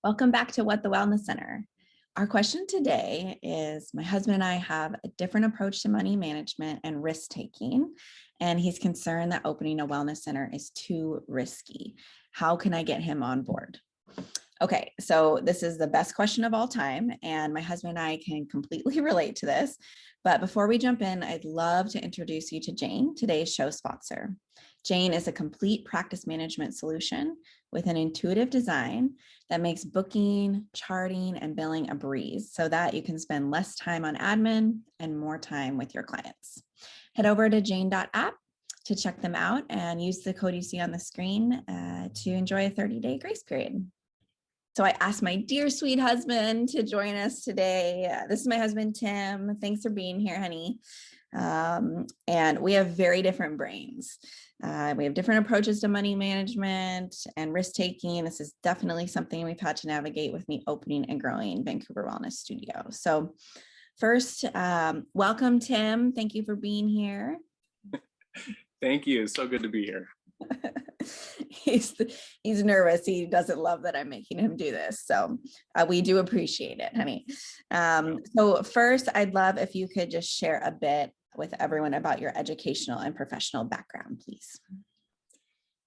Welcome back to What the Wellness Center. Our question today is, my husband and I have a different approach to money management and risk taking, and he's concerned that opening a wellness center is too risky. How can I get him on board? Okay, so this is the best question of all time, and my husband and I can completely relate to this. But before we jump in, I'd love to introduce you to Jane, today's show sponsor. Jane is a complete practice management solution with an intuitive design that makes booking, charting, and billing a breeze so that you can spend less time on admin and more time with your clients. Head over to jane.app to check them out and use the code you see on the screen to enjoy a 30-day grace period. So I asked my dear sweet husband to join us today. This is my husband, Tim. Thanks for being here, honey. And we have very different brains. We have different approaches to money management and risk taking. This is definitely something we've had to navigate with me opening and growing Vancouver Wellness Studio. So first, welcome, Tim. Thank you for being here. Thank you. So good to be here. He's nervous. He doesn't love that I'm making him do this. So we do appreciate it, honey. So first, I'd love if you could just share a bit with everyone about your educational and professional background, please.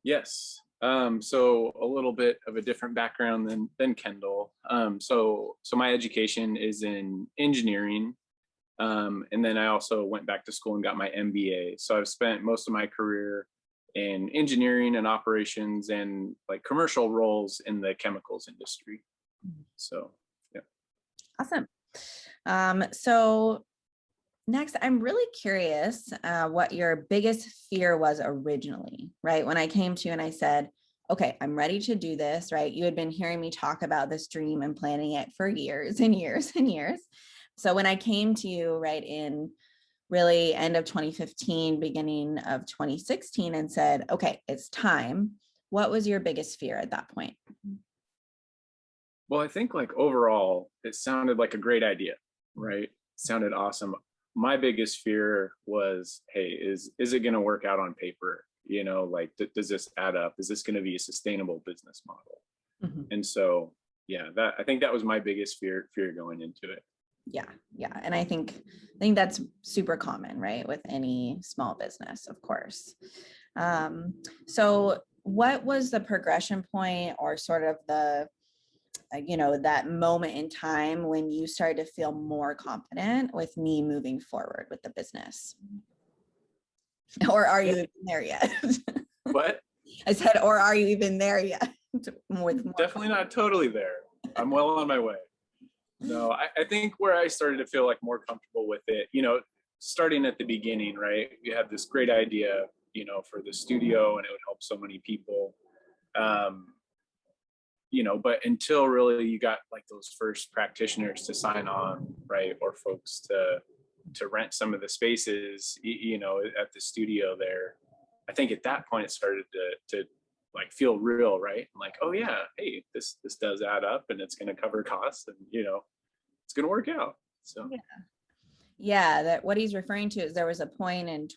Yes. So a little bit of a different background than Kendall. So my education is in engineering. And then I also went back to school and got my MBA. So I've spent most of my career in engineering and operations and like commercial roles in the chemicals industry. So, yeah. Awesome. So next, I'm really curious what your biggest fear was originally, right? When I came to you and I said, okay, I'm ready to do this, right? You had been hearing me talk about this dream and planning it for years and years and years. So when I came to you, right, in really end of 2015, beginning of 2016, and said, okay, it's time, what was your biggest fear at that point? Well, I think like overall, it sounded like a great idea, right? It sounded awesome. My biggest fear was, hey, is it going to work out on paper? You know, like, does this add up? Is this going to be a sustainable business model? Mm-hmm. And so, yeah, I think that was my biggest fear going into it. Yeah. And I think that's super common, right? With any small business, of course. So what was the progression point or sort of the, that moment in time when you started to feel more confident with me moving forward with the business? Or are you even there yet? What? I said, or are you even there yet? Definitely not totally there. I'm well on my way. No, I think where I started to feel like more comfortable with it, starting at the beginning, right? We had this great idea, for the studio, and it would help so many people. But until really you got like those first practitioners to sign on, right? Or folks to rent some of the spaces, at the studio there, I think at that point it started to like feel real, right? Like, oh yeah, hey, this does add up and it's going to cover costs and, it's going to work out. So yeah, that what he's referring to is there was a point in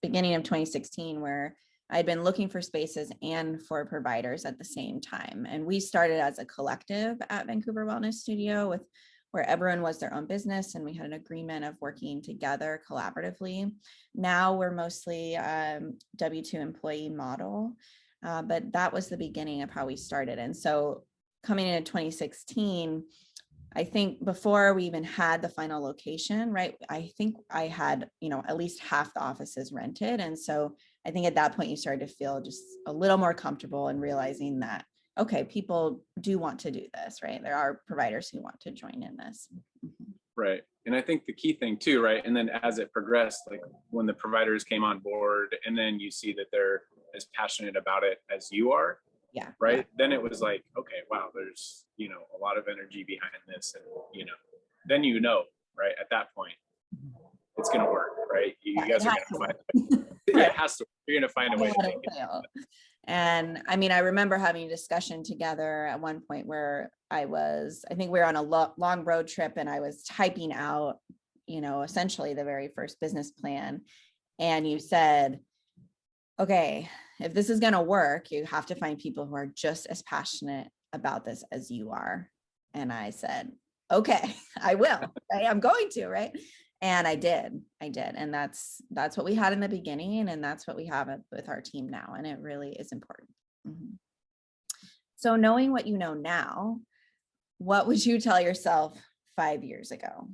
beginning of 2016 where I'd been looking for spaces and for providers at the same time. And we started as a collective at Vancouver Wellness Studio where everyone was their own business, and we had an agreement of working together collaboratively. Now we're mostly W-2 employee model. But that was the beginning of how we started. And so coming into 2016, I think before we even had the final location, right, I think I had, at least half the offices rented. And so I think at that point you started to feel just a little more comfortable in realizing that, okay, people do want to do this, right? There are providers who want to join in this. Right. And I think the key thing too, right? And then as it progressed, like when the providers came on board and then you see that they're as passionate about it as you are. Yeah. Right. Yeah. Then it was like, okay, wow, there's, a lot of energy behind this. And, then, right, at that point, it's going to work, right? You guys are going to find it. Yeah, it has to. You're going to find a way to make it. And I mean, I remember having a discussion together at one point where I think we were on a long road trip and I was typing out, essentially the very first business plan. And you said, okay, if this is going to work, you have to find people who are just as passionate about this as you are. And I said, okay, I will, right? I'm going to, right? And I did. And that's what we had in the beginning. And that's what we have with our team now. And it really is important. Mhm. So knowing what you know now, what would you tell yourself 5 years ago,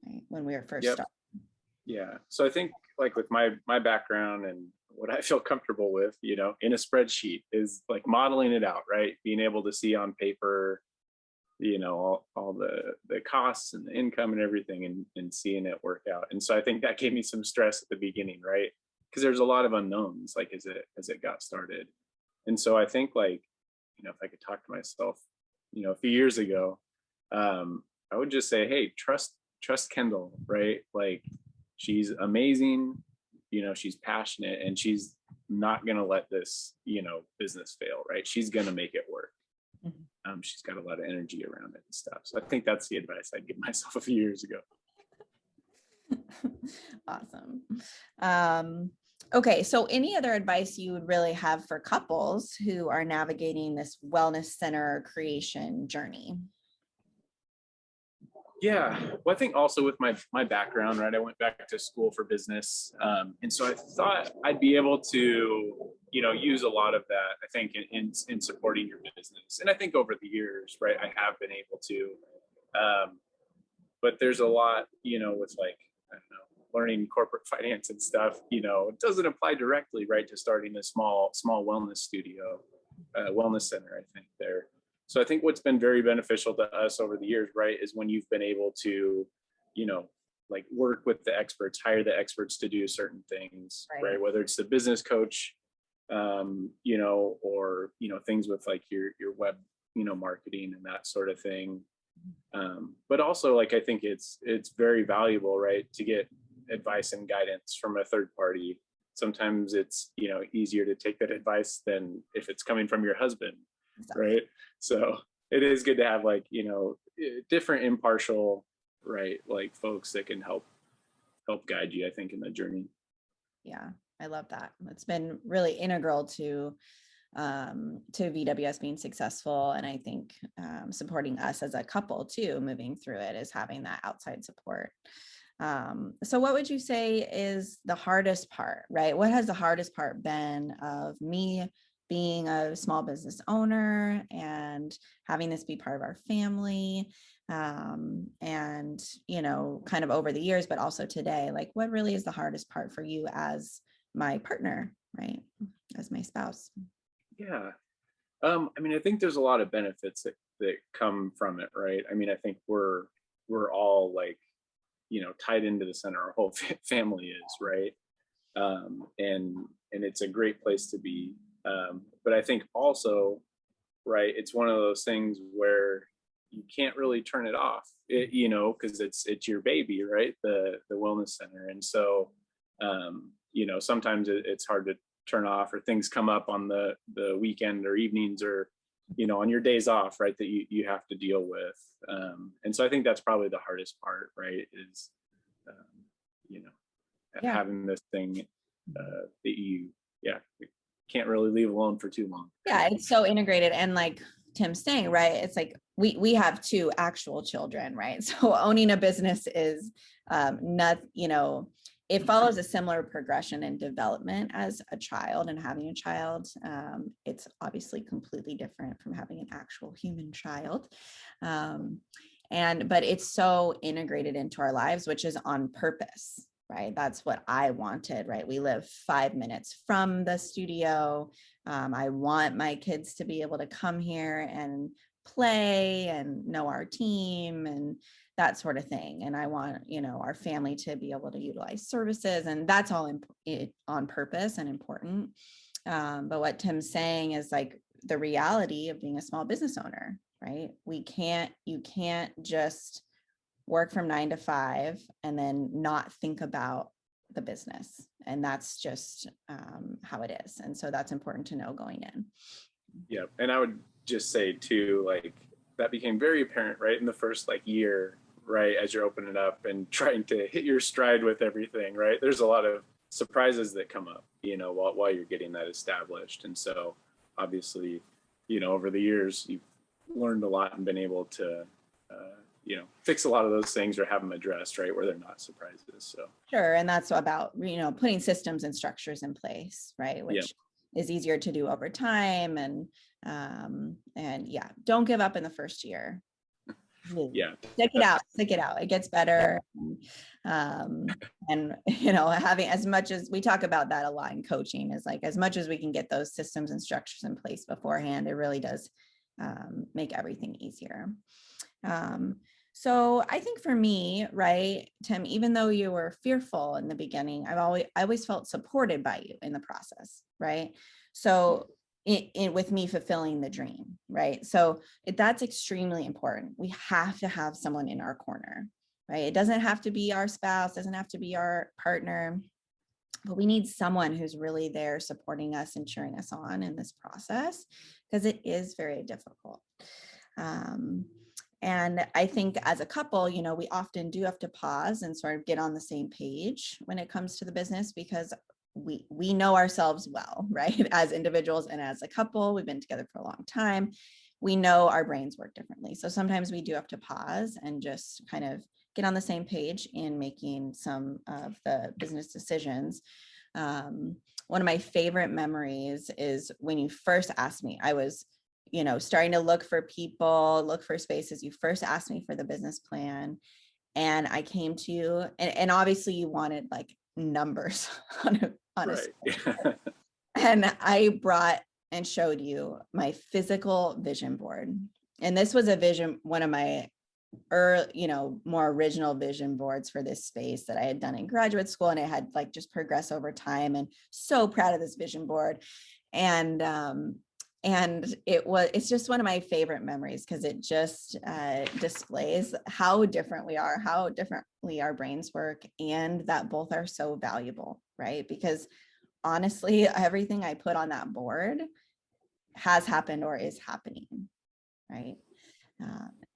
right? When we were first Yep. starting? Yeah. So I think like with my background and what I feel comfortable with, in a spreadsheet is like modeling it out, right? Being able to see on paper, all the costs and the income and everything, and seeing it work out. And so I think that gave me some stress at the beginning, right? Because there's a lot of unknowns, like as it got started. And so I think like, if I could talk to myself, a few years ago, I would just say, hey, trust Kendall, right? Like she's amazing, she's passionate, and she's not gonna let this, business fail, right? She's gonna make it work. She's got a lot of energy around it and stuff. So I think that's the advice I'd give myself a few years ago. Awesome. Okay, so any other advice you would really have for couples who are navigating this wellness center creation journey? Yeah, well, I think also with my background, right? I went back to school for business, and so I thought I'd be able to, use a lot of that. I think in supporting your business, and I think over the years, right, I have been able to. But there's a lot, with like I don't know, learning corporate finance and stuff. It doesn't apply directly, right, to starting a small wellness studio, wellness center. I think there. So I think what's been very beneficial to us over the years, right, is when you've been able to, like work with the experts, hire the experts to do certain things, right? Whether it's the business coach, or, things with like your web, marketing and that sort of thing. But also like, I think it's very valuable, right, to get advice and guidance from a third party. Sometimes it's, easier to take that advice than if it's coming from your husband. Exactly. Right. So it is good to have like, different impartial, right, like folks that can help guide you, I think, in the journey. Yeah, I love that. It's been really integral to VWS being successful. And I think supporting us as a couple too, moving through it, is having that outside support. So what would you say is the hardest part, right? What has the hardest part been of me being a small business owner and having this be part of our family? And, kind of over the years, but also today, like what really is the hardest part for you as my partner, right? As my spouse? Yeah. I think there's a lot of benefits that come from it, right? I think we're all like, tied into the center. Our whole family is, right? And it's a great place to be. But I think also, right, it's one of those things where you can't really turn it off, because it's your baby, right? The wellness center. And so, sometimes it's hard to turn off, or things come up on the weekend or evenings, or on your days off, right, that you have to deal with. And so I think that's probably the hardest part, right, is having this thing that you can't really leave alone for too long. Yeah, it's so integrated. And like Tim's saying, right, it's like we have two actual children, right? So owning a business is not, it follows a similar progression and development as a child, and having a child. It's obviously completely different from having an actual human child. But it's so integrated into our lives, which is on purpose, right? That's what I wanted, right? We live 5 minutes from the studio. I want my kids to be able to come here and play and know our team and that sort of thing. And I want, our family to be able to utilize services, and that's all on purpose and important. But what Tim's saying is like the reality of being a small business owner, right? You can't just work from 9 to 5 and then not think about the business. And that's just how it is. And so that's important to know going in. Yeah. And I would just say too, like that became very apparent, right, in the first like year, right, as you're opening up and trying to hit your stride with everything, right? There's a lot of surprises that come up, while you're getting that established. And so obviously, over the years, you've learned a lot and been able to, fix a lot of those things or have them addressed, right, where they're not surprises. So Sure. And that's about, putting systems and structures in place, right? yeah, Which is easier to do over time. And yeah, don't give up in the first year. yeah, Stick it out, stick it out. It gets better. And having, as much as we talk about that a lot in coaching, is like, as much as we can get those systems and structures in place beforehand, it really does make everything easier. So I think for me, right, Tim, even though you were fearful in the beginning, I always felt supported by you in the process, right? So with me fulfilling the dream, right? So that's extremely important. We have to have someone in our corner, right? It doesn't have to be our spouse, doesn't have to be our partner, but we need someone who's really there supporting us and cheering us on in this process, because it is very difficult. And I think as a couple, we often do have to pause and sort of get on the same page when it comes to the business, because we know ourselves well, right? As individuals and as a couple, we've been together for a long time. We know our brains work differently. So sometimes we do have to pause and just kind of get on the same page in making some of the business decisions. One of my favorite memories is when you first asked me. I was starting to look for people, look for spaces. You first asked me for the business plan, and I came to you, and obviously you wanted like numbers on a right. and I brought and showed you my physical vision board. And this was a vision, one of my more original vision boards for this space that I had done in graduate school, and it had like just progressed over time, and so proud of this vision board. And it's just one of my favorite memories, because it just displays how different we are, how differently our brains work, and that both are so valuable, right? Because honestly, everything I put on that board has happened or is happening, right?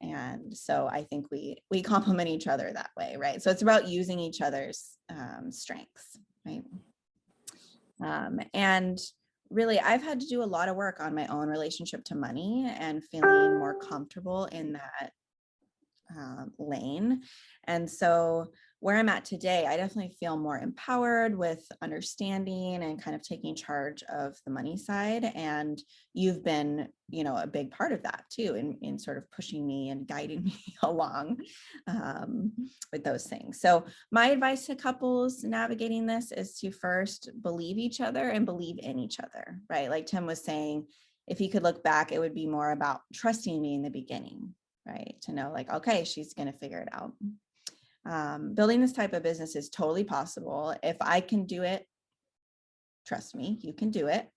And so I think we complement each other that way, right? So it's about using each other's strengths, right? And really, I've had to do a lot of work on my own relationship to money and feeling more comfortable in that lane. And so where I'm at today, I definitely feel more empowered with understanding and kind of taking charge of the money side. And you've been, a big part of that too, in sort of pushing me and guiding me along with those things. So my advice to couples navigating this is to first believe each other and believe in each other, right? Like Tim was saying, if he could look back, it would be more about trusting me in the beginning, right? To know like, okay, she's going to figure it out. Building this type of business is totally possible. If I can do it, trust me, you can do it.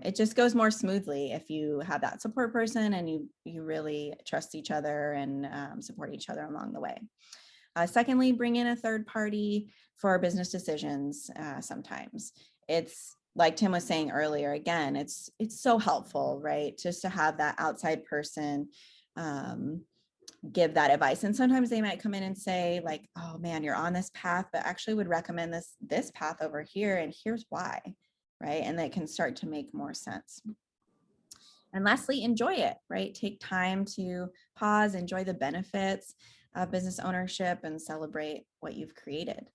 It just goes more smoothly if you have that support person and you really trust each other and support each other along the way. Secondly, bring in a third party for business decisions. Sometimes it's like Tim was saying earlier, again, it's so helpful, right? Just to have that outside person give that advice. And sometimes they might come in and say like, oh man, you're on this path, but actually would recommend this path over here, and here's why, right? And that can start to make more sense. And lastly, enjoy it, right? Take time to pause, enjoy the benefits of business ownership, and celebrate what you've created.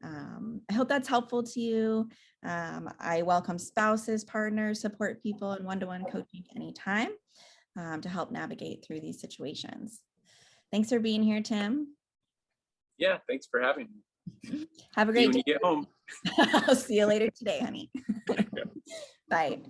I hope that's helpful to you. I welcome spouses, partners, support people, and one-to-one coaching anytime to help navigate through these situations. Thanks for being here, Tim. Yeah, thanks for having me. Have a great day. When you get home. I'll see you later today, honey. Bye.